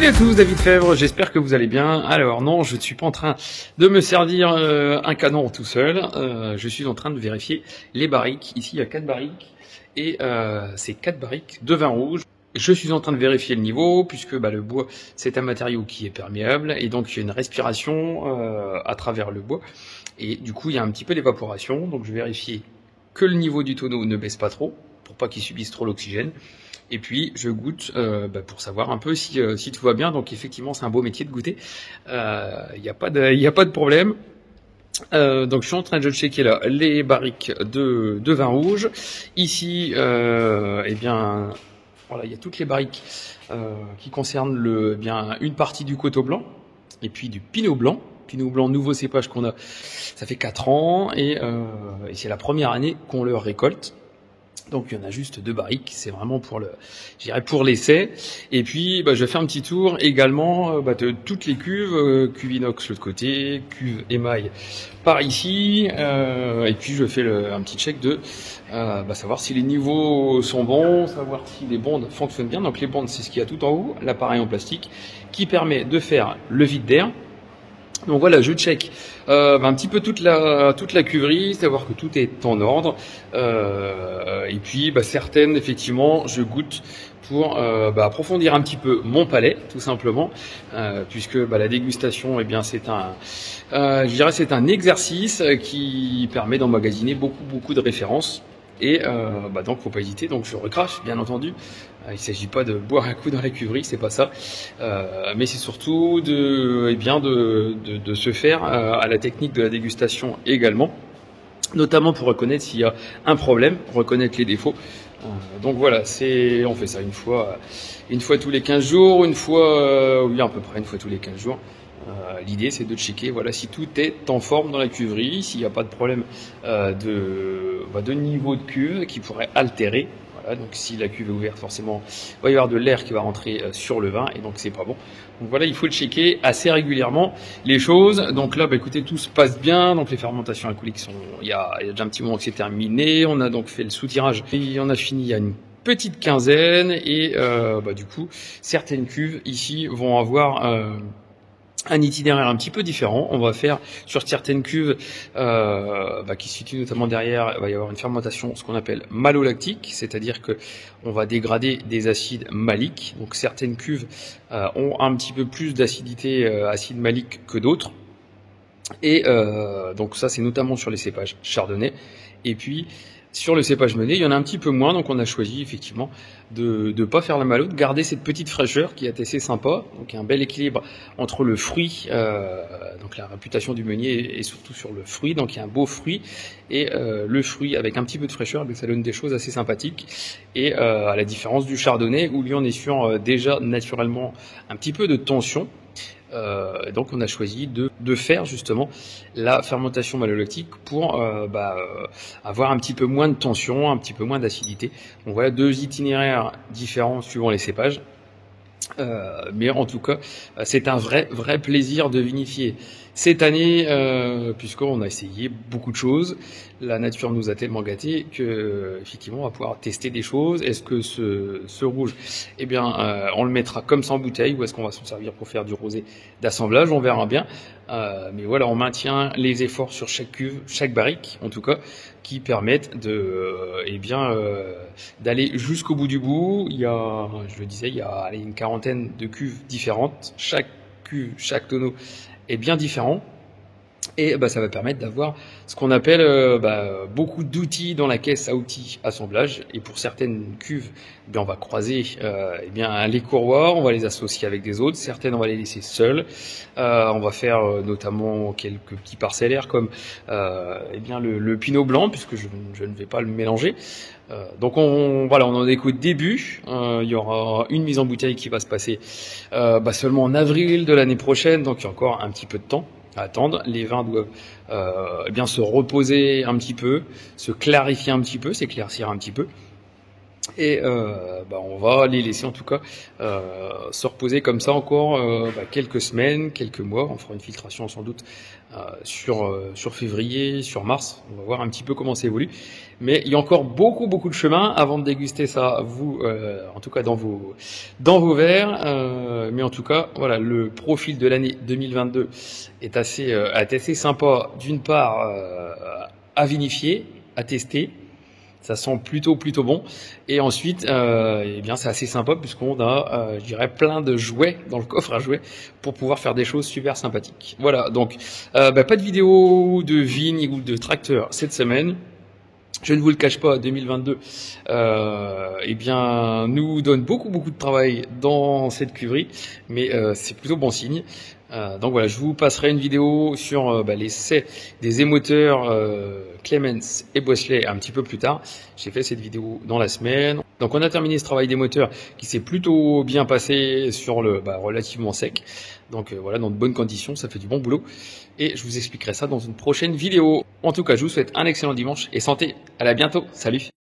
Salut à tous, David Fèvre, j'espère que vous allez bien. Alors non, je ne suis pas en train de me servir un canon tout seul, je suis en train de vérifier les barriques. Ici il y a 4 barriques et c'est 4 barriques de vin rouge. Je suis en train de vérifier le niveau puisque le bois c'est un matériau qui est perméable et donc il y a une respiration à travers le bois et du coup il y a un petit peu d'évaporation. Donc je vais vérifier que le niveau du tonneau ne baisse pas trop pour pas qu'il subisse trop l'oxygène. Et puis je goûte pour savoir un peu si tout va bien. Donc effectivement c'est un beau métier de goûter. Il n'y a pas de problème. Donc je suis en train de checker là les barriques de vin rouge. Ici voilà, il y a toutes les barriques qui concernent une partie du coteau blanc et puis du pinot blanc. Pinot blanc, nouveau cépage qu'on a, ça fait 4 ans et c'est la première année qu'on le récolte. Donc il y en a juste 2 barriques, c'est vraiment pour l'essai. Et puis je vais faire un petit tour également de toutes les cuves, cuve inox l'autre côté, cuve émail par ici, et puis je fais un petit check de savoir si les niveaux sont bons, savoir si les bondes fonctionnent bien. Donc les bondes c'est ce qu'il y a tout en haut, l'appareil en plastique qui permet de faire le vide d'air. Donc voilà, je check un petit peu toute la cuverie, savoir que tout est en ordre. Et puis certaines, effectivement, je goûte pour approfondir un petit peu mon palais, tout simplement, puisque la dégustation, c'est c'est un exercice qui permet d'emmagasiner beaucoup de références. Et donc faut pas hésiter, donc je recrache bien entendu. Il s'agit pas de boire un coup dans la cuverie, c'est pas ça, mais c'est surtout de se faire à la technique de la dégustation également, notamment pour reconnaître s'il y a un problème, reconnaître les défauts. Donc voilà, on fait ça une fois tous les 15 jours, à peu près une fois tous les 15 jours. L'idée c'est de checker si tout est en forme dans la cuverie, s'il n'y a pas de problème de niveau de cuve qui pourrait altérer. Voilà, donc si la cuve est ouverte, forcément il va y avoir de l'air qui va rentrer sur le vin et donc c'est pas bon. Donc voilà, il faut le checker assez régulièrement les choses. Donc là écoutez, tout se passe bien. Donc les fermentations alcooliques il y a déjà un petit moment que c'est terminé. On a donc fait le soutirage et on a fini il y a une petite quinzaine et du coup certaines cuves ici vont avoir un itinéraire un petit peu différent. On va faire sur certaines cuves qui se situent notamment derrière, il va y avoir une fermentation, ce qu'on appelle malolactique, c'est-à-dire que on va dégrader des acides maliques. Donc certaines cuves ont un petit peu plus d'acidité acide malique que d'autres. Et donc ça c'est notamment sur les cépages chardonnay. Et puis sur le cépage meunier, il y en a un petit peu moins, donc on a choisi effectivement de pas faire la malo, de garder cette petite fraîcheur qui est assez sympa. Donc il y a un bel équilibre entre le fruit, donc la réputation du meunier est surtout sur le fruit, donc il y a un beau fruit et le fruit avec un petit peu de fraîcheur, ça donne des choses assez sympathiques. Et à la différence du chardonnay où lui on est sur déjà naturellement un petit peu de tension. Donc on a choisi de faire justement la fermentation malolactique pour avoir un petit peu moins de tension, un petit peu moins d'acidité. Donc voilà 2 itinéraires différents suivant les cépages. Mais en tout cas, c'est un vrai plaisir de vinifier cette année, puisqu'on a essayé beaucoup de choses. La nature nous a tellement gâtés que, effectivement, on va pouvoir tester des choses. Est-ce que ce rouge, on le mettra comme ça en bouteille, ou est-ce qu'on va s'en servir pour faire du rosé d'assemblage? On verra bien. Mais voilà, on maintient les efforts sur chaque cuve, chaque barrique, en tout cas, qui permettent d'aller jusqu'au bout du bout. Il y a une quarantaine de cuves différentes. Chaque cuve, chaque tonneau est bien différent. Et ça va permettre d'avoir ce qu'on appelle beaucoup d'outils dans la caisse à outils assemblage. Et pour certaines cuves, on va croiser les courroirs, on va les associer avec des autres. Certaines, on va les laisser seules. On va faire notamment quelques petits parcellaires comme le pinot blanc, puisque je ne vais pas le mélanger. Donc on en est qu'au début. Il y aura une mise en bouteille qui va se passer seulement en avril de l'année prochaine, donc il y a encore un petit peu de temps à attendre. Les vins doivent se reposer un petit peu, se clarifier un petit peu, s'éclaircir un petit peu. Et on va les laisser en tout cas se reposer comme ça encore quelques semaines, quelques mois. On fera une filtration sans doute sur février, sur mars. On va voir un petit peu comment ça évolue. Mais il y a encore beaucoup de chemin avant de déguster ça, vous, en tout cas dans vos verres. Mais en tout cas, voilà, le profil de l'année 2022 est assez sympa. D'une part, à vinifier, à tester. Ça sent plutôt bon. Et ensuite, c'est assez sympa puisqu'on a, je dirais, plein de jouets dans le coffre à jouets pour pouvoir faire des choses super sympathiques. Voilà, donc pas de vidéo de vigne ou de tracteur cette semaine. Je ne vous le cache pas, 2022 nous donne beaucoup de travail dans cette cuverie, mais c'est plutôt bon signe. Donc voilà, je vous passerai une vidéo sur l'essai des émotteurs Clemens et Bosley un petit peu plus tard. J'ai fait cette vidéo dans la semaine. Donc on a terminé ce travail d'émotteur qui s'est plutôt bien passé sur le relativement sec. Donc voilà, dans de bonnes conditions, ça fait du bon boulot. Et je vous expliquerai ça dans une prochaine vidéo. En tout cas, je vous souhaite un excellent dimanche et santé. À bientôt. Salut.